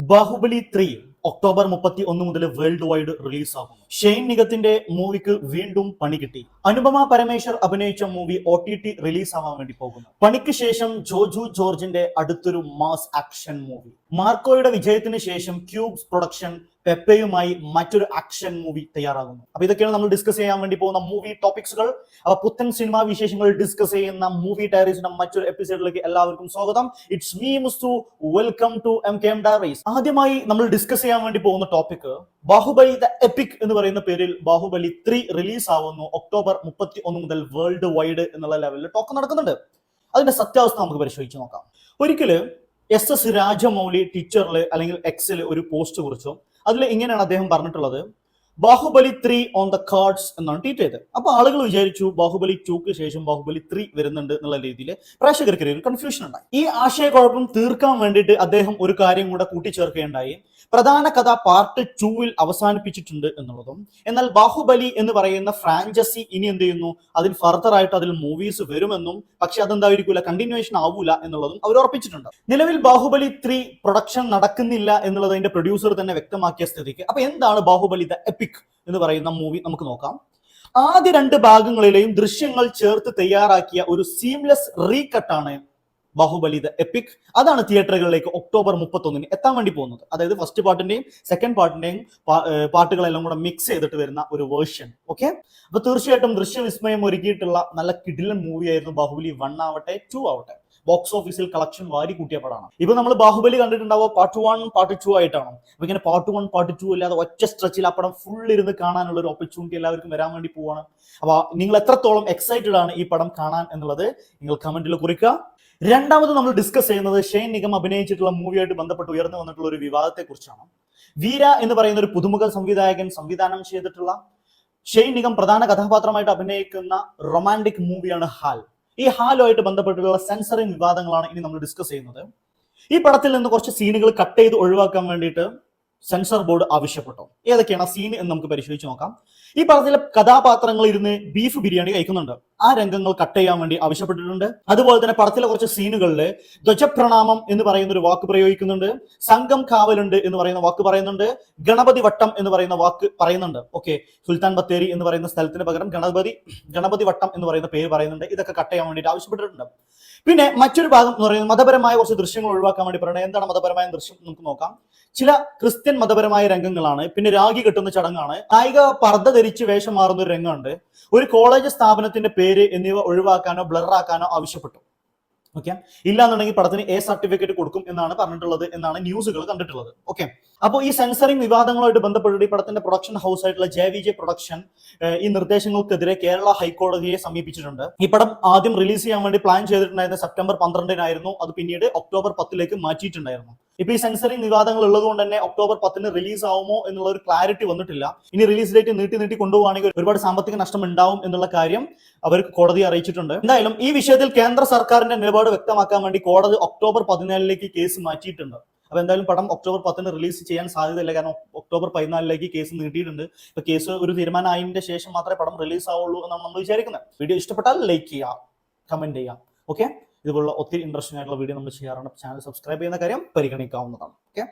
Baahubali 3 October 31 മുതൽ world wide release ആകുന്നു. Shane നിഗത്തിന്റെ മൂവിക്ക് വീണ്ടും പണി കിട്ടി. അനുപമ പരമേശ്വർ അഭിനയിച്ച മൂവി OTT റിലീസ് ആവാൻ വേണ്ടി പോകുന്നു. പണിക്ക് ശേഷം ജോജു ജോർജിന്റെ അടുത്തൊരു മാസ് ആക്ഷൻ മൂവി. മാർക്കോയുടെ വിജയത്തിന് ശേഷം ക്യൂബ്സ് പ്രൊഡക്ഷൻ പെപ്പയുമായി മറ്റൊരു ആക്ഷൻ മൂവി തയ്യാറാകുന്നു. അപ്പൊ ഇതൊക്കെയാണ് നമ്മൾ ഡിസ്കസ് ചെയ്യാൻ വേണ്ടി പോകുന്ന മൂവി ടോപ്പിക്സുകൾ. അപ്പൊ പുത്തൻ സിനിമാ വിശേഷങ്ങൾ ഡിസ്കസ് ചെയ്യുന്ന മൂവി ഡയറീസിന്റെ മറ്റൊരു എപ്പിസോഡിലേക്ക് എല്ലാവർക്കും സ്വാഗതം. It's me Mustu. Welcome to MKM diaries. ആദ്യമായി നമ്മൾ ഡിസ്കസ് ചെയ്യാൻ വേണ്ടി പോകുന്ന ടോപ്പിക് ബാഹുബലി ദ എപ്പിക് എന്ന് പറയുന്ന പേരിൽ ബാഹുബലി 3 റിലീസ് ആവുന്നു. ഒക്ടോബർ 31 മുതൽ വേൾഡ് വൈഡ് എന്നുള്ള ലെവലിൽ ടോക്ക് നടക്കുന്നുണ്ട്. അതിന്റെ സത്യാവസ്ഥ നമുക്ക് പരിശോധിച്ച് നോക്കാം. ഒരിക്കല് SS രാജമൗലി ട്വിറ്ററിൽ അല്ലെങ്കിൽ എക്സിൽ ഒരു പോസ്റ്റ് കുറിച്ചു. അതിൽ ഇങ്ങനെയാണ് അദ്ദേഹം പറഞ്ഞിട്ടുള്ളത്: ബാഹുബലി 3 ഓൺ ദ കാർഡ്സ് എന്നാണ് ട്വീറ്റ് ചെയ്തത്. അപ്പൊ ആളുകൾ വിചാരിച്ചു ബാഹുബലി 2ക്ക് ശേഷം ബാഹുബലി 3 വരുന്നുണ്ട് എന്നുള്ള രീതിയിൽ പ്രേക്ഷകർക്ക് ഒരു കൺഫ്യൂഷൻ ഉണ്ടായി. ഈ ആശയക്കുഴപ്പം തീർക്കാൻ വേണ്ടിയിട്ട് അദ്ദേഹം ഒരു കാര്യം കൂടെ കൂട്ടിച്ചേർക്കുകയുണ്ടായി. പ്രധാന കഥ പാർട്ട് 2-ൽ അവസാനിപ്പിച്ചിട്ടുണ്ട് എന്നുള്ളതും, എന്നാൽ ബാഹുബലി എന്ന് പറയുന്ന ഫ്രാഞ്ചൈസി ഇനി എന്ത് ചെയ്യുന്നു, അതിൽ ഫർദർ ആയിട്ട് അതിൽ മൂവീസ് വരുമെന്നും, പക്ഷെ അതെന്തായിരിക്കില്ല, കണ്ടിന്യൂവേഷൻ ആവൂല എന്നുള്ളതും അവർ ഉറപ്പിച്ചിട്ടുണ്ട്. നിലവിൽ ബാഹുബലി 3 പ്രൊഡക്ഷൻ നടക്കുന്നില്ല എന്നുള്ളത് അതിന്റെ പ്രൊഡ്യൂസർ തന്നെ വ്യക്തമാക്കിയ സ്ഥിതിക്ക് അപ്പൊ എന്താണ് ബാഹുബലി ദ എപ്പിക് എന്ന് പറയുന്ന മൂവി നമുക്ക് നോക്കാം. ആദ്യ 2 ഭാഗങ്ങളിലെയും ദൃശ്യങ്ങൾ ചേർത്ത് തയ്യാറാക്കിയ ഒരു സീംലെസ് റീകട്ടാണ് ബാഹുബലി ദ എപ്പിക്. അതാണ് തിയേറ്ററുകളിലേക്ക് ഒക്ടോബർ 31 എത്താൻ വേണ്ടി പോകുന്നത്. അതായത് ഫസ്റ്റ് പാർട്ടിന്റെയും സെക്കൻഡ് പാർട്ടിന്റെയും പാർട്ടുകളെല്ലാം കൂടെ മിക്സ് ചെയ്തിട്ട് വരുന്ന ഒരു വേർഷൻ. ഓക്കെ, അപ്പൊ തീർച്ചയായിട്ടും ദൃശ്യവിസ്മയം ഒരുക്കിയിട്ടുള്ള നല്ല കിടിലൻ മൂവി ആയിരുന്നു ബാഹുബലി 1 ആവട്ടെ 2 ആവട്ടെ. ബോക്സ് ഓഫീസിൽ കളക്ഷൻ വാരി കൂട്ടിയ പടമാണ്. ഇപ്പൊ നമ്മൾ ബാഹുബലി കണ്ടിട്ടുണ്ടാവുക പാർട്ട് 1 പാർട്ട് 2 ആയിട്ടാണ്. അപ്പൊ ഇങ്ങനെ പാർട്ട് 1 പാർട്ട് 2 അല്ലാതെ ഒറ്റ സ്ട്രെച്ചിൽ ആ പടം ഫുൾ ഇരുന്ന് കാണാനുള്ള ഒരു ഓപ്പർച്യൂണിറ്റി എല്ലാവർക്കും വരാൻ വേണ്ടി പോവാണ്. അപ്പൊ നിങ്ങൾ എത്രത്തോളം എക്സൈറ്റഡ് ആണ് ഈ പടം കാണാൻ എന്നുള്ളത് നിങ്ങൾ കമന്റിൽ കുറിക്കുക. രണ്ടാമത് നമ്മൾ ഡിസ്കസ് ചെയ്യുന്നത് ഷെയ്ൻ നിഗം അഭിനയിച്ചിട്ടുള്ള മൂവിയായിട്ട് ബന്ധപ്പെട്ട് ഉയർന്നു വന്നിട്ടുള്ള ഒരു വിവാദത്തെ കുറിച്ചാണ്. വീര എന്ന് പറയുന്ന ഒരു പുതുമുഖ സംവിധായകൻ സംവിധാനം ചെയ്തിട്ടുള്ള ഷെയ്ൻ നിഗം പ്രധാന കഥാപാത്രമായിട്ട് അഭിനയിക്കുന്ന റൊമാൻറ്റിക് മൂവിയാണ് ഹാൽ. ഈ ഹാലുമായിട്ട് ബന്ധപ്പെട്ടുള്ള സെൻസറിങ് വിവാദങ്ങളാണ് ഇനി നമ്മൾ ഡിസ്കസ് ചെയ്യുന്നത്. ഈ പടത്തിൽ നിന്ന് കുറച്ച് സീനുകൾ കട്ട് ചെയ്ത് ഒഴിവാക്കാൻ വേണ്ടിയിട്ട് സെൻസർ ബോർഡ് ആവശ്യപ്പെട്ടു. ഏതൊക്കെയാണ് സീൻ എന്ന് നമുക്ക് പരിശോധിച്ച് നോക്കാം. ഈ പടത്തിലെ കഥാപാത്രങ്ങൾ ഇരുന്ന് ബീഫ് ബിരിയാണി കഴിക്കുന്നുണ്ട്. ആ രംഗങ്ങൾ കട്ട് ചെയ്യാൻ വേണ്ടി ആവശ്യപ്പെട്ടിട്ടുണ്ട്. അതുപോലെ തന്നെ പടത്തിലെ കുറച്ച് സീനുകളിൽ ധ്വജപ്രണാമം എന്ന് പറയുന്ന ഒരു വാക്ക് പ്രയോഗിക്കുന്നുണ്ട്. സംഘം കാവലുണ്ട് എന്ന് പറയുന്ന വാക്ക് പറയുന്നുണ്ട്. ഗണപതി വട്ടം എന്ന് പറയുന്ന വാക്ക് പറയുന്നുണ്ട്. ഓക്കെ, സുൽത്താൻ ബത്തേരി എന്ന് പറയുന്ന സ്ഥലത്തിന് പകരം ഗണപതി വട്ടം എന്ന് പറയുന്ന പേര് പറയുന്നുണ്ട്. ഇതൊക്കെ കട്ട് ചെയ്യാൻ വേണ്ടിയിട്ട് ആവശ്യപ്പെട്ടിട്ടുണ്ട്. പിന്നെ മറ്റൊരു ഭാഗം എന്ന് പറയുന്നത് മതപരമായ കുറച്ച് ദൃശ്യങ്ങൾ ഒഴിവാക്കാൻ വേണ്ടി പറയുന്നത്. എന്താണ് മതപരമായ ദൃശ്യം നമുക്ക് നോക്കാം. ചില ക്രിസ്ത്യൻ മതപരമായ രംഗങ്ങളാണ്. പിന്നെ രാഗി കെട്ടുന്ന ചടങ്ങാണ്. നായിക പർദ്ദ ധരിച്ച് വേഷം മാറുന്ന ഒരു രംഗമുണ്ട്. ഒരു കോളേജ് സ്ഥാപനത്തിന്റെ പേര് എന്നിവ ഒഴിവാക്കാനോ ബ്ലറാക്കാനോ ആവശ്യപ്പെട്ടു. ഓക്കെ, ഇല്ലാന്നുണ്ടെങ്കിൽ പടത്തിന് A സർട്ടിഫിക്കറ്റ് കൊടുക്കും എന്നാണ് പറഞ്ഞിട്ടുള്ളത് എന്നാണ് ന്യൂസുകൾ കണ്ടിട്ടുള്ളത്. ഓക്കെ, അപ്പോൾ ഈ സെൻസറിങ് വിവാദങ്ങളുമായിട്ട് ബന്ധപ്പെട്ട് ഈ പടത്തിന്റെ പ്രൊഡക്ഷൻ ഹൗസ് ആയിട്ടുള്ള JVJ പ്രൊഡക്ഷൻ ഈ നിർദ്ദേശങ്ങൾക്കെതിരെ കേരള ഹൈക്കോടതിയെ സമീപിച്ചിട്ടുണ്ട്. ഈ പടം ആദ്യം റിലീസ് ചെയ്യാൻ വേണ്ടി പ്ലാൻ ചെയ്തിട്ടുണ്ടായിരുന്നത് സെപ്റ്റംബർ 12-നായിരുന്നു. അത് പിന്നീട് ഒക്ടോബർ 10-ലേക്ക് മാറ്റിയിട്ടുണ്ടായിരുന്നു. ഇപ്പൊ ഈ സെൻസറിങ് വിവാദങ്ങൾ ഉള്ളത് കൊണ്ട് തന്നെ ഒക്ടോബർ 10-ന് റിലീസ് ആവുമോ എന്നുള്ള ഒരു ക്ലാരിറ്റി വന്നിട്ടില്ല. ഇനി റിലീസ് ഡേറ്റ് നീട്ടി കൊണ്ടുപോകുകയാണെങ്കിൽ ഒരുപാട് സാമ്പത്തിക നഷ്ടം ഉണ്ടാവും എന്നുള്ള കാര്യം അവർക്ക് കോടതി അറിയിച്ചിട്ടുണ്ട്. എന്തായാലും ഈ വിഷയത്തിൽ കേന്ദ്ര സർക്കാരിന്റെ നിലപാട് വ്യക്തമാക്കാൻ വേണ്ടി കോടതി ഒക്ടോബർ 14-ലേക്ക് കേസ് മാറ്റിയിട്ടുണ്ട്. അപ്പൊ എന്തായാലും പടം ഒക്ടോബർ 10-ന് റിലീസ് ചെയ്യാൻ സാധ്യതയില്ല. കാരണം ഒക്ടോബർ 14-ലേക്ക് കേസ് നീട്ടിയിട്ടുണ്ട്. ഇപ്പൊ കേസ് ഒരു തീരുമാനം ആയതിന്റെ ശേഷം മാത്രമേ പടം റിലീസ് ആവുള്ളൂ എന്നാണ് നമ്മൾ വിചാരിക്കുന്നത്. വീഡിയോ ഇഷ്ടപ്പെട്ടാൽ ലൈക്ക് ചെയ്യുക, കമന്റ് ചെയ്യുക. ഓക്കെ, ഇതുപോലുള്ള ഒത്തിരി ഇൻട്രസ്റ്റിംഗ് ആയിട്ടുള്ള വീഡിയോ നമ്മൾ ചെയ്യാറുണ്ട്. ചാനൽ സബ്സ്ക്രൈബ് ചെയ്യുന്ന കാര്യം പരിഗണിക്കാവുന്നതാണ്. ഓക്കെ.